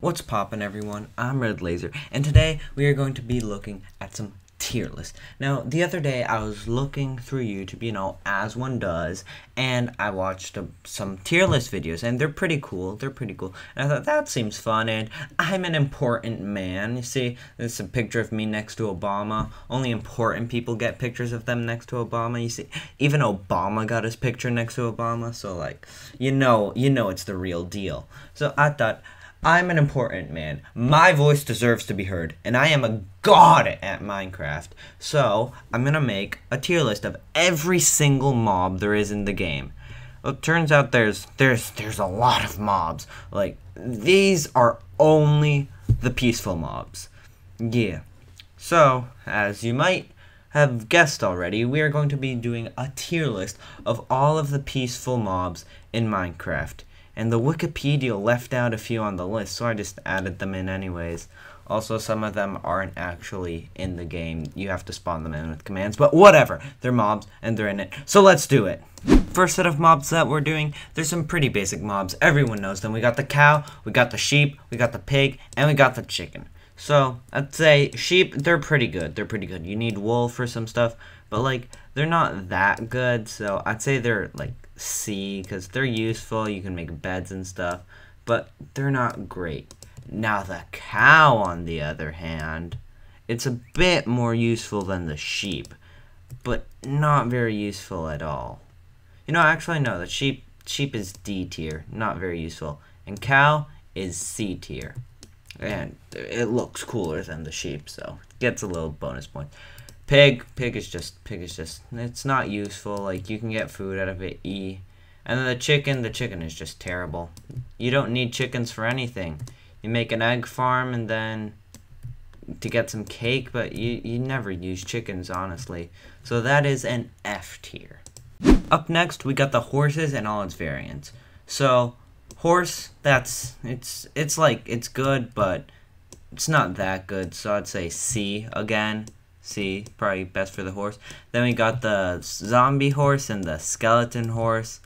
What's poppin', everyone? I'm Red Laser, and today we are going to be looking at some tier lists. Now, the other day I was looking through YouTube, as one does, and I watched some tier list videos, and they're pretty cool. And I thought, that seems fun, and I'm an important man. You see, there's a picture of me next to Obama. Only important people get pictures of them next to Obama. You see, even Obama got his picture next to Obama, so, you know it's the real deal. So I thought, I'm an important man. My voice deserves to be heard, and I am a god at Minecraft. So, I'm gonna make a tier list of every single mob there is in the game. Well, it turns out there's a lot of mobs. Like, these are only the peaceful mobs. Yeah. So, as you might have guessed already, we are going to be doing a tier list of all of the peaceful mobs in Minecraft. And the Wikipedia left out a few on the list, so I just added them in anyways. Also, some of them aren't actually in the game. You have to spawn them in with commands, but whatever. They're mobs, and they're in it. So let's do it. First set of mobs that we're doing, there's some pretty basic mobs. Everyone knows them. We got the cow, we got the sheep, we got the pig, and we got the chicken. So, I'd say sheep, they're pretty good. You need wool for some stuff, but, they're not that good, so I'd say they're, C, because they're useful. You can make beds and stuff, but they're not great. Now, the cow, on the other hand, it's a bit more useful than the sheep, but not very useful at all. Actually, no, the sheep is D tier, not very useful, and cow is C tier. And it looks cooler than the sheep, so it gets a little bonus point. Pig is just, it's not useful. You can get food out of it, E. And then the chicken is just terrible. You don't need chickens for anything. You make an egg farm and then to get some cake, but you never use chickens, honestly. So that is an F tier. Up next, we got the horses and all its variants. So, horse, it's good, but it's not that good, so I'd say C again. C, probably best for the horse. Then we got the zombie horse and the skeleton horse.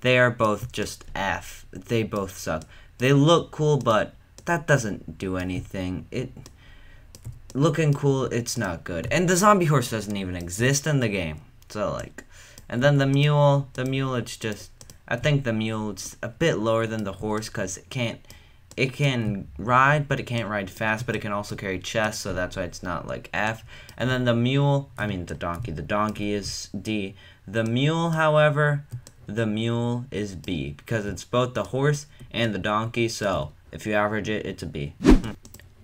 They are both just F. They both suck. They look cool, but that doesn't do anything. Looking cool, it's not good. And the zombie horse doesn't even exist in the game. So, and then the mule, it's just, I think the mule's a bit lower than the horse because it can ride, but it can't ride fast, but it can also carry chests, so that's why it's not F. And then the donkey is D. The mule, however, the mule is B, because it's both the horse and the donkey, so if you average it, it's a B.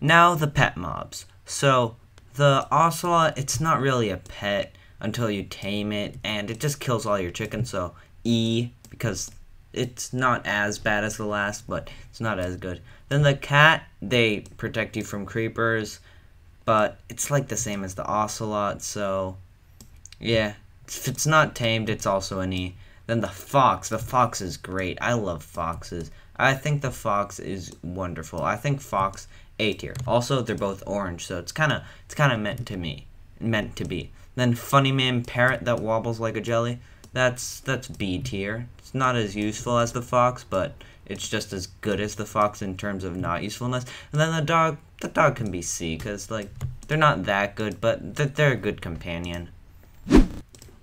Now, the pet mobs. So, the ocelot, it's not really a pet until you tame it, and it just kills all your chickens, so E, because it's not as bad as the last, but it's not as good. Then the cat, they protect you from creepers, but it's the same as the ocelot, so yeah, if it's not tamed, it's also an E. Then the fox is great. I love foxes. I think the fox is wonderful. I think fox A tier. Also, they're both orange, so it's kind of meant to be. Then funny man parrot that wobbles like a jelly. That's B tier. It's not as useful as the fox, but it's just as good as the fox in terms of not usefulness. And then the dog can be C, because they're not that good, but they're a good companion.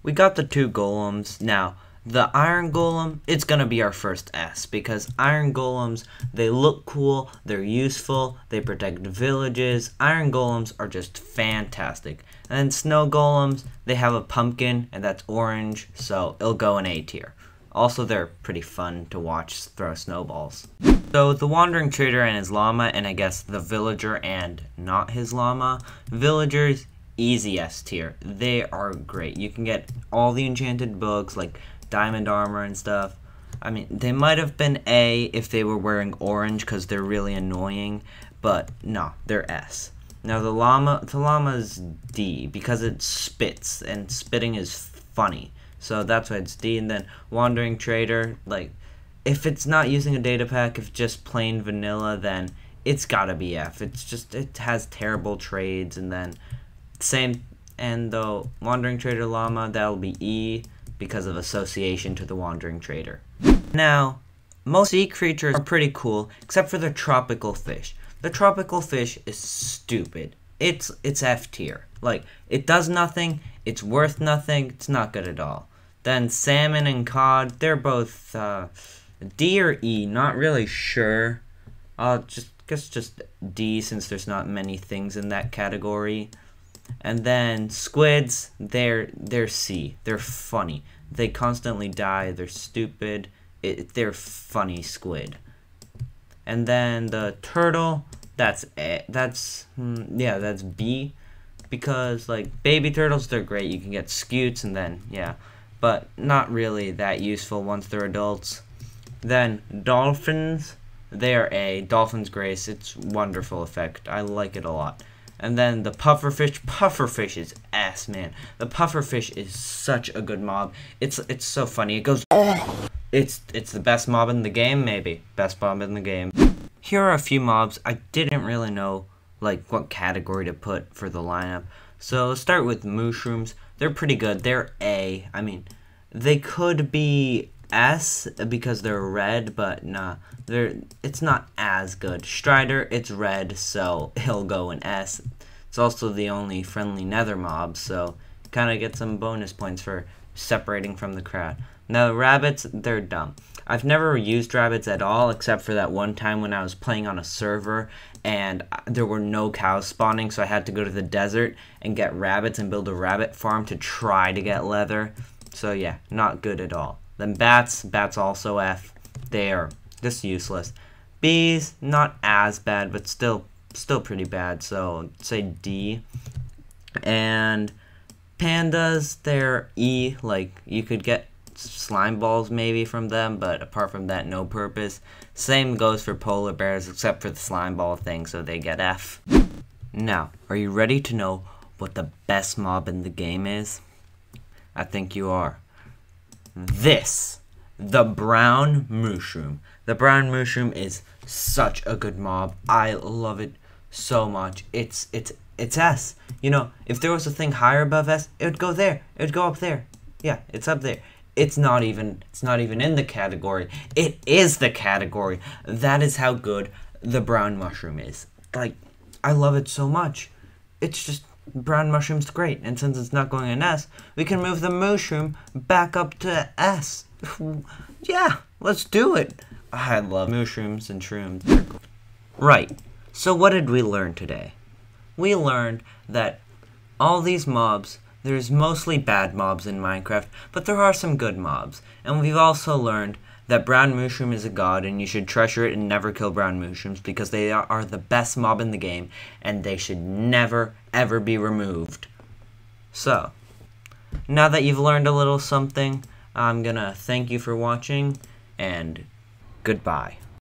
We got the two golems. Now, the iron golem, it's gonna be our first S, because iron golems, they look cool, they're useful, they protect villages. Iron golems are just fantastic. And then snow golems, they have a pumpkin, and that's orange, so it'll go in A tier. Also, they're pretty fun to watch throw snowballs. So, the wandering trader and his llama, and I guess the villager and not his llama. Villagers, easy S tier. They are great. You can get all the enchanted books, diamond armor and stuff. I mean, they might have been A if they were wearing orange because they're really annoying, but no, they're S. Now the llama's D because it spits, and spitting is funny, so that's why it's D. And then wandering trader, if it's not using a data pack, if just plain vanilla, then it's gotta be F. It has terrible trades, and then same. And the wandering trader llama, that'll be E, because of association to the wandering trader. Now, Most sea creatures are pretty cool, except for the tropical fish. The tropical fish is stupid. It's F tier. Like, it does nothing, it's worth nothing, it's not good at all. Then salmon and cod, they're both D or E, not really sure. Just D, since there's not many things in that category. And then squids, they're C. They're funny. They constantly die. They're stupid. They're funny squid. And then the turtle, that's B, because like baby turtles, they're great. You can get scutes and then but not really that useful once they're adults. Then dolphins, they are A. Dolphins grace. It's wonderful effect. I like it a lot. And then the pufferfish. Pufferfish is S, man. The pufferfish is such a good mob. It's so funny. It goes. It's the best mob in the game, maybe. Best mob in the game. Here are a few mobs I didn't really know like what category to put for the lineup. So let's start with mushrooms. They're pretty good. They're A. I mean, they could be S because they're red, but nah. It's not as good. Strider, it's red, so he'll go in S. It's also the only friendly nether mob, so kind of get some bonus points for separating from the crowd. Now, rabbits, they're dumb. I've never used rabbits at all, except for that one time when I was playing on a server, and there were no cows spawning, so I had to go to the desert and get rabbits and build a rabbit farm to try to get leather. So yeah, not good at all. Then bats also F. They are just useless. Bees, not as bad, but still pretty bad, so say D. And pandas, they're E. Like, you could get slime balls maybe from them, but apart from that, no purpose. Same goes for polar bears, except for the slime ball thing, so they get F. Now, are you ready to know what the best mob in the game is? I think you are. The brown mushroom. The brown mushroom is such a good mob. I love it so much. It's S. You know, if there was a thing higher above S, it would go there. It would go up there. Yeah, it's up there. It's not even in the category. It is the category. That is how good the brown mushroom is. Like, I love it so much. It's just, brown mushroom's great. And since it's not going in S, we can move the mushroom back up to S. Yeah, let's do it. I love mushrooms and shrooms. Right, so what did we learn today? We learned that all these mobs, there's mostly bad mobs in Minecraft, but there are some good mobs. And we've also learned that brown mushroom is a god and you should treasure it and never kill brown mushrooms because they are the best mob in the game and they should never ever be removed. So, now that you've learned a little something, I'm gonna thank you for watching and goodbye.